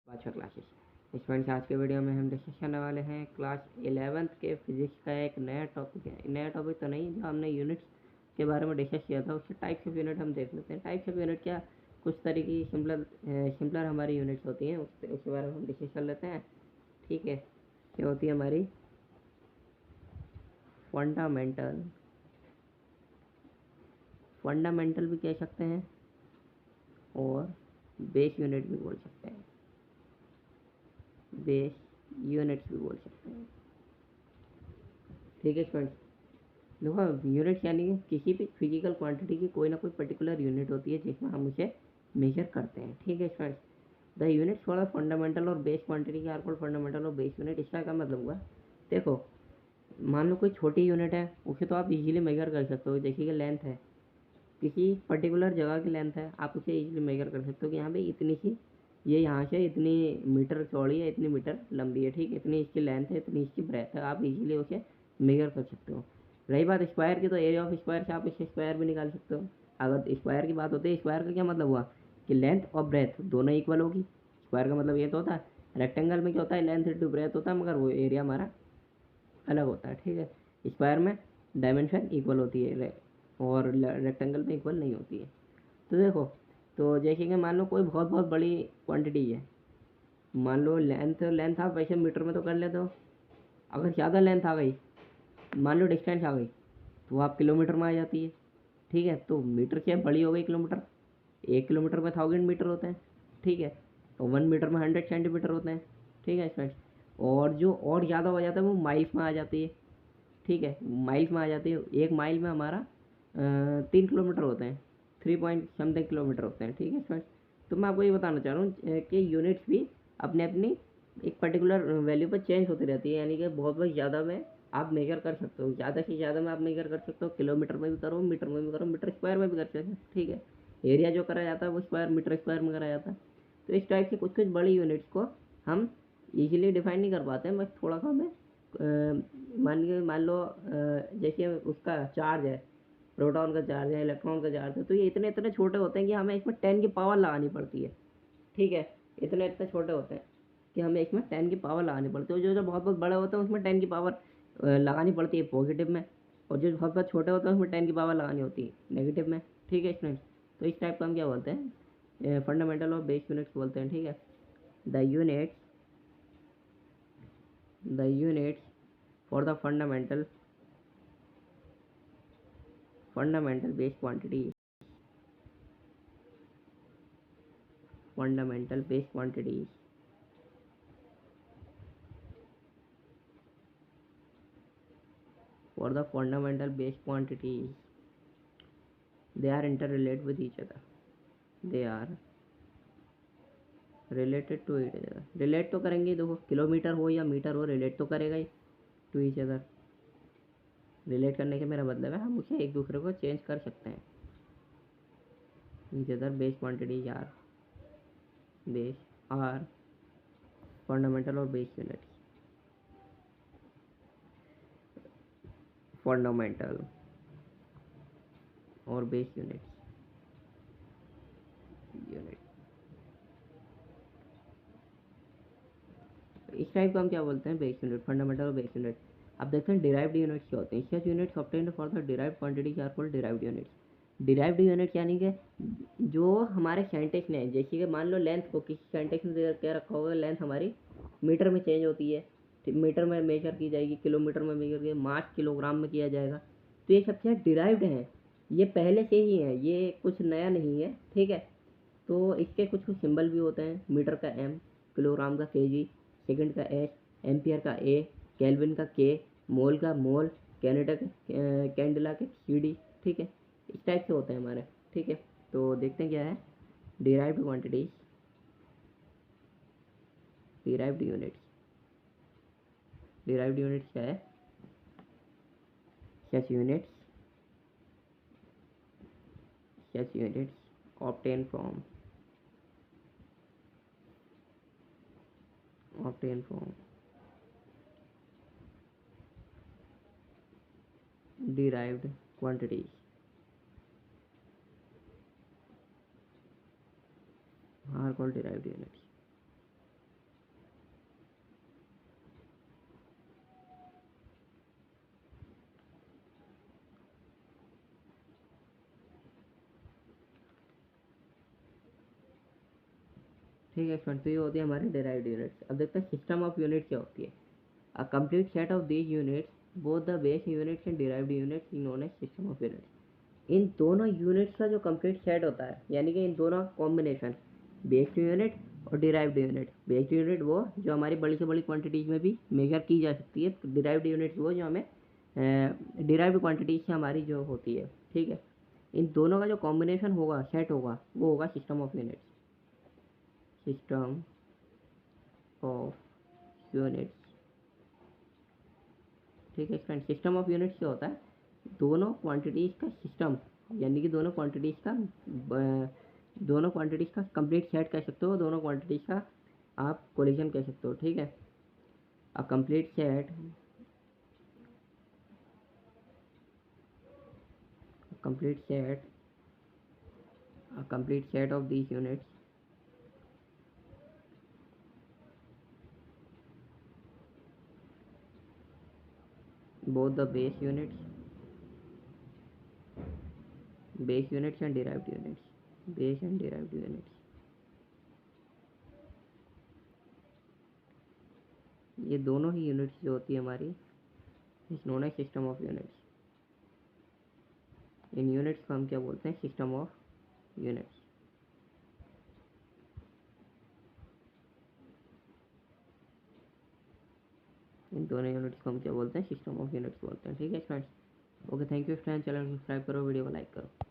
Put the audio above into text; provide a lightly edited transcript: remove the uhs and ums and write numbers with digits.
पाँचवा classes. Students, आज के वीडियो में हम डिस्कस करने वाले हैं क्लास 11th के फिजिक्स का एक नया टॉपिक है। नया टॉपिक तो नहीं, जो हमने यूनिट्स के बारे में डिस्कस किया था उसके टाइप्स ऑफ यूनिट हम देख लेते हैं। टाइप्स ऑफ यूनिट क्या, कुछ तरीके की सिंपलर हमारी यूनिट्स होती हैं, उसके बारे में हम डिस्कस कर लेते हैं। ठीक है, क्या होती है हमारी फंडामेंटल, फंडामेंटल भी कह सकते हैं और बेस यूनिट भी बोल सकते हैं, बेस यूनिट्स भी बोल सकते हैं। ठीक है स्टूडेंट्स, देखो यूनिट यानी किसी भी फिजिकल क्वांटिटी की कोई ना कोई पर्टिकुलर यूनिट होती है जिसमें हम उसे मेजर करते हैं। ठीक है students, the unit for the fundamental or base quantity के are called fundamental or base unit. इसका क्या मतलब हुआ, देखो मान लो कोई छोटी यूनिट है, उसे तो आप इजीली मेजर कर सकते हो। देखिए लेंथ है, किसी पर्टिकुलर जगह की लेंथ है, आप उसे इजीली मेजर कर सकते हो कि यहाँ पे इतनी सी, ये यहाँ से इतनी मीटर चौड़ी है, इतनी मीटर लंबी है। ठीक है, इतनी इसकी लेंथ है, इतनी इसकी ब्रेथ है, आप इजीली उसे मेजर कर सकते हो। रही बात स्क्वायर की, तो एरिया ऑफ स्क्वायर से आप इससे स्क्वायर भी निकाल सकते हो। अगर स्क्वायर की बात होती है, स्क्वायर का क्या मतलब हुआ कि लेंथ और ब्रेथ दोनों इक्वल होगी। स्क्वायर का मतलब ये तो होता है। रेक्टेंगल में क्या होता है, लेंथ इंटू ब्रेथ होता है, मगर वो एरिया हमारा अलग होता है। ठीक है, स्क्वायर में डायमेंशन इक्वल होती है और रेक्टेंगल में इक्वल नहीं होती है। तो देखो, तो जैसे कि मान लो कोई बहुत बहुत बड़ी क्वांटिटी है, मान लो लेंथ लेंथ आप वैसे मीटर में तो कर लेते हो। अगर ज़्यादा लेंथ आ गई, मान लो डिस्टेंस आ गई, तो आप किलोमीटर में आ जाती है। ठीक है, तो मीटर क्या बड़ी हो गई किलोमीटर, 1 किलोमीटर में 1000 मीटर होते हैं। ठीक है, तो 1 मीटर में 100 सेंटीमीटर होते हैं। ठीक है फ्रेंड्स, और जो और ज़्यादा हो जाता है वो माइल्स में आ जाती है। ठीक है, माइल्स में आ जाती है। 1 माइल में हमारा 3 किलोमीटर होते हैं, 3 पॉइंट समथिंग किलोमीटर होते हैं। ठीक है फ्रेंड्स, तो मैं आपको ये बताना चाह रहा हूँ कि यूनिट्स भी अपने अपनी एक पर्टिकुलर वैल्यू पर चेंज होती रहती है। यानी कि बहुत बहुत ज़्यादा में आप मेजर कर सकते हो, ज़्यादा से ज़्यादा में आप मेजर कर सकते हो। किलोमीटर में भी करो, मीटर में भी करो, मीटर स्क्वायर में भी कर सकते हैं। ठीक है, एरिया जो करा जाता है वो स्क्वायर मीटर स्क्वायर में करा जाता है। तो इस टाइप से कुछ कुछ बड़ी यूनिट्स को हम इजीली डिफाइन नहीं कर पाते हैं, बस थोड़ा सा हमें मान लो जैसे उसका चार्ज है, प्रोटॉन का चार्ज है, इलेक्ट्रॉन का चार्ज है, तो ये इतने इतने छोटे होते हैं कि हमें इसमें 10 की पावर लगानी पड़ती है। ठीक है, इतने इतने छोटे होते हैं कि हमें इसमें 10 की पावर लगानी पड़ती है। जो जो बहुत बहुत बड़े होते हैं उसमें 10 की पावर लगानी पड़ती है पॉजिटिव में, और जो बहुत बहुत छोटे होते हैं उसमें 10 की पावर लगानी होती है नेगेटिव में। ठीक है स्टूडेंट्स, तो इस टाइप का हम क्या बोलते हैं, फंडामेंटल और बेस यूनिट्स बोलते हैं। ठीक है, the units, the units for the fundamental base quantity, fundamental base quantities for the fundamental base quantities, they are interrelated with each other, they are related to each other। Relate तो करेंगे, देखो kilometre हो या metre हो, relate तो करेगा ही to each other. Relate करने का मेरा मतलब है हम उसे एक दूसरे को चेंज कर सकते हैं। Each other base quantities are, base are fundamental or base unit. Fundamental or base unit, unit इस टाइप को हम क्या बोलते हैं, base unit, fundamental or base unit. अब देखते हैं डिराइव्ड यूनिट्स क्या होते हैं। Such units obtained for the derived quantities are called derived units. Derived unit यानी कि जो हमारे साइंटिस्ट ने, जैसे कि मान लो लेंथ को किसी साइंटिस्ट ने क्या रखा होगा, लेंथ हमारी मीटर में चेंज होती है, मीटर में मेजर की जाएगी, किलोमीटर में मेजर की, मास किलोग्राम में किया जाएगा। तो ये सब क्या डिराइव्ड हैं, ये पहले से ही है, ये कुछ नया नहीं है। ठीक है, तो इसके कुछ कुछ सिंबल भी होते हैं। मीटर का एम, किलोग्राम का केजी, सेकंड का एच, एम्पियर का ए, केल्विन का के, मोल का मोल, कैनेडा का कैंडला का सीडी। ठीक है, इस टाइप से होते हैं हमारे। ठीक है, तो देखते हैं क्या है derived quantities, derived units. Derived units क्या है, such units, such units obtain from, obtain from derived quantities are called derived units। ठीक है स्टूडेंट, तो ये होती है हमारी डिराइव्ड यूनिट्स। अब देखते हैं सिस्टम ऑफ यूनिट क्या होती है। A complete set of these units both the base units and derived units is known as system of units. इन दोनों यूनिट्स का जो कंप्लीट सेट होता है, यानी कि इन दोनों कॉम्बिनेशन, बेस्ड यूनिट और डिराइव्ड यूनिट। बेस्ड यूनिट वो जो हमारी बड़ी से बड़ी क्वांटिटीज़ में भी मेजर की जा सकती है, डिराइव्ड यूनिट्स वो जो हमें डिराइव्ड क्वांटिटीज से हमारी जो होती है, ठीक है। इन दोनों का जो कॉम्बिनेशन होगा, सेट होगा, वो होगा system of units. System of units, ठीक है फ्रेंड। सिस्टम ऑफ यूनिट्स क्या होता है, दोनों क्वांटिटीज़ का सिस्टम, यानी कि दोनों क्वांटिटीज़ का कंप्लीट सेट कह सकते हो, दोनों क्वांटिटीज़ का आप कोलिजन कह सकते हो, ठीक है। A complete set, complete set a complete set of these units both the base units and derived units, base and derived units, ये दोनों ही यूनिट्स जो होती है हमारी, इस known as system of units. इन यूनिट्स को हम क्या बोलते हैं, सिस्टम ऑफ यूनिट्स। इन दोनों यूनिट्स को हम क्या बोलते हैं, सिस्टम ऑफ यूनिट्स बोलते हैं, ठीक है friends. Okay, thank you friends, channel को सब्सक्राइब करो, वीडियो को लाइक करो।